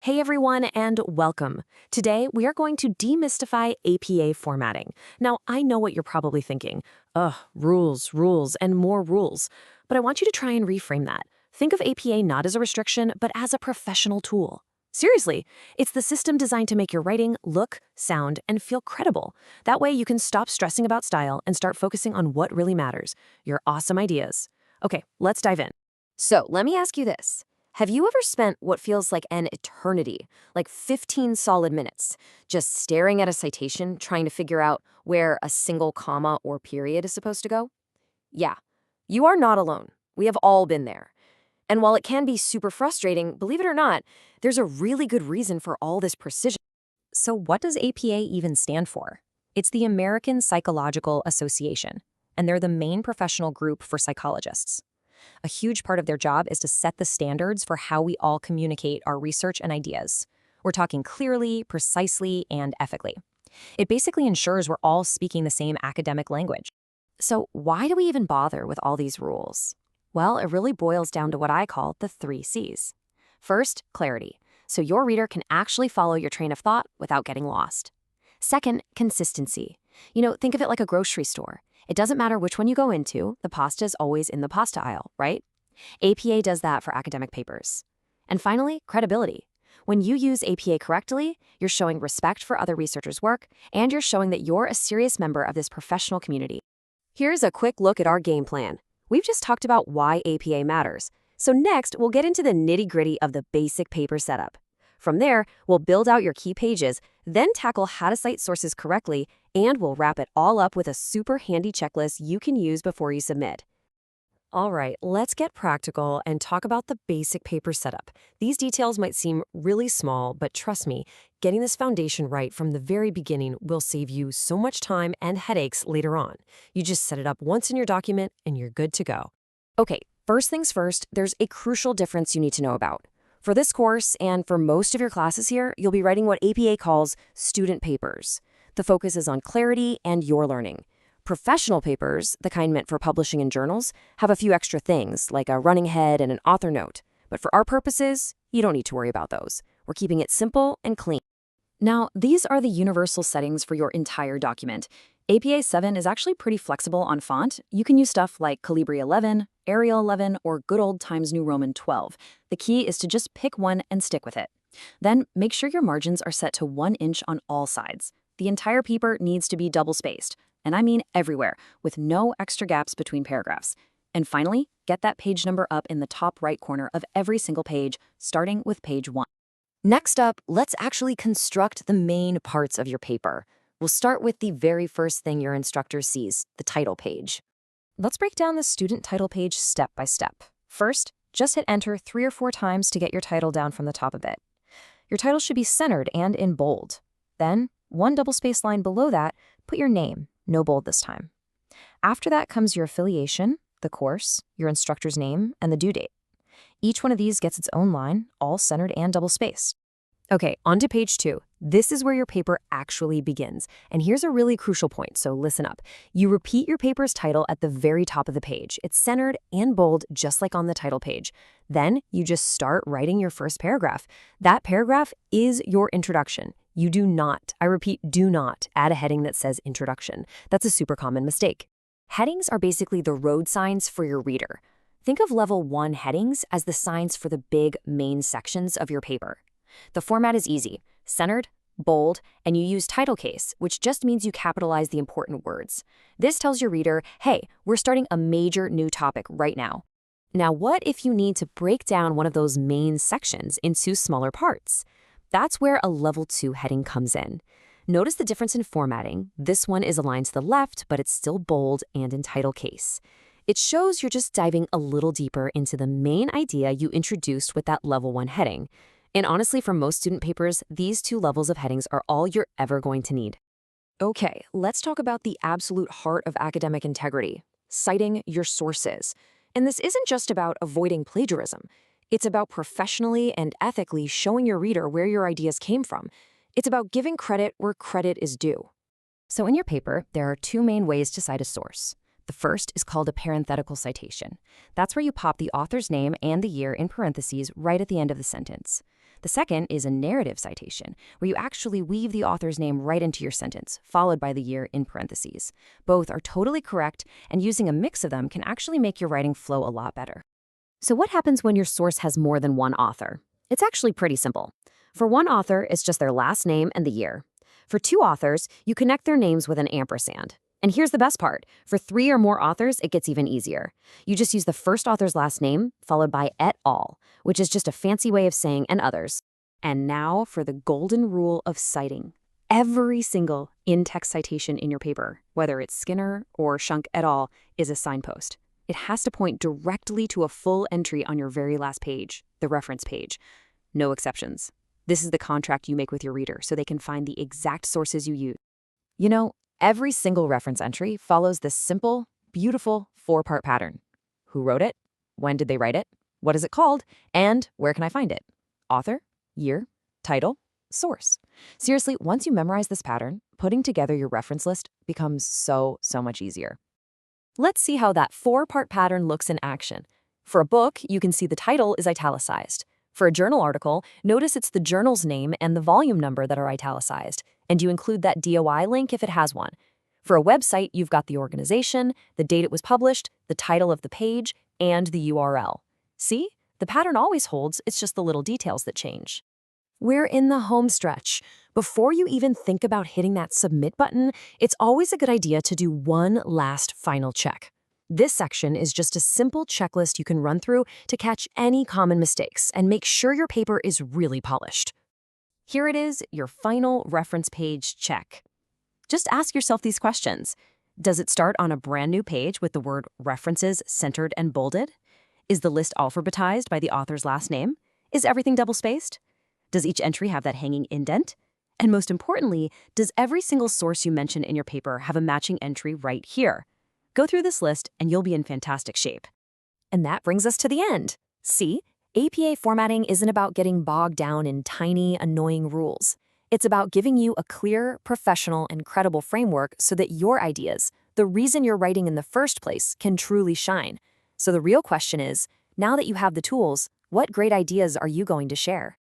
Hey everyone, and welcome. Today, we are going to demystify APA formatting. Now, I know what you're probably thinking. Ugh, rules, rules, and more rules. But I want you to try and reframe that. Think of APA not as a restriction, but as a professional tool. Seriously, it's the system designed to make your writing look, sound, and feel credible. That way, you can stop stressing about style and start focusing on what really matters, your awesome ideas. Okay, let's dive in. So, let me ask you this. Have you ever spent what feels like an eternity, like 15 solid minutes, just staring at a citation trying to figure out where a single comma or period is supposed to go? Yeah, you are not alone. We have all been there. And while it can be super frustrating, believe it or not, there's a really good reason for all this precision. So what does APA even stand for? It's the American Psychological Association, and they're the main professional group for psychologists. A huge part of their job is to set the standards for how we all communicate our research and ideas. We're talking clearly, precisely, and ethically. It basically ensures we're all speaking the same academic language. So why do we even bother with all these rules? Well, it really boils down to what I call the 3 C's. First, clarity, so your reader can actually follow your train of thought without getting lost. Second, consistency. Think of it like a grocery store. It doesn't matter which one you go into, the pasta is always in the pasta aisle, right? APA does that for academic papers. And finally, credibility. When you use APA correctly, you're showing respect for other researchers' work, and you're showing that you're a serious member of this professional community. Here's a quick look at our game plan. We've just talked about why APA matters. So next, we'll get into the nitty-gritty of the basic paper setup. From there, we'll build out your key pages, then tackle how to cite sources correctly, and we'll wrap it all up with a super handy checklist you can use before you submit. All right, let's get practical and talk about the basic paper setup. These details might seem really small, but trust me, getting this foundation right from the very beginning will save you so much time and headaches later on. You just set it up once in your document and you're good to go. Okay, first things first, there's a crucial difference you need to know about. For this course, and for most of your classes here, you'll be writing what APA calls student papers. The focus is on clarity and your learning. Professional papers, the kind meant for publishing in journals, have a few extra things, like a running head and an author note. But for our purposes, you don't need to worry about those. We're keeping it simple and clean. Now, these are the universal settings for your entire document. APA 7 is actually pretty flexible on font. You can use stuff like Calibri 11, Arial 11, or good old Times New Roman 12. The key is to just pick one and stick with it. Then, make sure your margins are set to 1 inch on all sides. The entire paper needs to be double-spaced, and I mean everywhere, with no extra gaps between paragraphs. And finally, get that page number up in the top right corner of every single page, starting with page 1. Next up, let's actually construct the main parts of your paper. We'll start with the very first thing your instructor sees, the title page. Let's break down the student title page step by step. First, just hit enter 3 or 4 times to get your title down from the top a bit. Your title should be centered and in bold. Then, 1 double-spaced line below that, put your name, no bold this time. After that comes your affiliation, the course, your instructor's name, and the due date. Each one of these gets its own line, all centered and double-spaced. Okay, on to page 2. This is where your paper actually begins. And here's a really crucial point, so listen up. You repeat your paper's title at the very top of the page. It's centered and bold, just like on the title page. Then you just start writing your first paragraph. That paragraph is your introduction. You do not, I repeat, do not add a heading that says introduction. That's a super common mistake. Headings are basically the road signs for your reader. Think of level 1 headings as the signs for the big main sections of your paper. The format is easy, centered, bold, and you use title case, which just means you capitalize the important words. This tells your reader, hey, we're starting a major new topic right now. Now, what if you need to break down one of those main sections into smaller parts? That's where a level 2 heading comes in. Notice the difference in formatting. This one is aligned to the left, but it's still bold and in title case. It shows you're just diving a little deeper into the main idea you introduced with that level 1 heading. And honestly, for most student papers, these 2 levels of headings are all you're ever going to need. Okay, let's talk about the absolute heart of academic integrity, citing your sources. And this isn't just about avoiding plagiarism. It's about professionally and ethically showing your reader where your ideas came from. It's about giving credit where credit is due. So in your paper, there are 2 main ways to cite a source. The first is called a parenthetical citation. That's where you pop the author's name and the year in parentheses right at the end of the sentence. The second is a narrative citation, where you actually weave the author's name right into your sentence, followed by the year in parentheses. Both are totally correct, and using a mix of them can actually make your writing flow a lot better. So what happens when your source has more than one author? It's actually pretty simple. For one author, it's just their last name and the year. For two authors, you connect their names with an ampersand. And here's the best part. For 3 or more authors, it gets even easier. You just use the first author's last name, followed by et al., which is just a fancy way of saying and others. And now for the golden rule of citing. Every single in-text citation in your paper, whether it's Skinner or Shunk et al., is a signpost. It has to point directly to a full entry on your very last page, the reference page. No exceptions. This is the contract you make with your reader so they can find the exact sources you use. You know, every single reference entry follows this simple, beautiful 4-part pattern. Who wrote it? When did they write it? What is it called? And where can I find it? Author, year, title, source. Seriously, once you memorize this pattern, putting together your reference list becomes so much easier. Let's see how that 4-part pattern looks in action. For a book, you can see the title is italicized. For a journal article, notice it's the journal's name and the volume number that are italicized, and you include that DOI link if it has one. For a website, you've got the organization, the date it was published, the title of the page, and the URL. See? The pattern always holds, it's just the little details that change. We're in the home stretch. Before you even think about hitting that submit button, it's always a good idea to do one last final check. This section is just a simple checklist you can run through to catch any common mistakes and make sure your paper is really polished. Here it is, your final reference page check. Just ask yourself these questions. Does it start on a brand new page with the word references centered and bolded? Is the list alphabetized by the author's last name? Is everything double-spaced? Does each entry have that hanging indent? And most importantly, does every single source you mention in your paper have a matching entry right here? Go through this list and you'll be in fantastic shape. And that brings us to the end. See, APA formatting isn't about getting bogged down in tiny, annoying rules. It's about giving you a clear, professional, and credible framework so that your ideas, the reason you're writing in the first place, can truly shine. So the real question is, now that you have the tools, what great ideas are you going to share?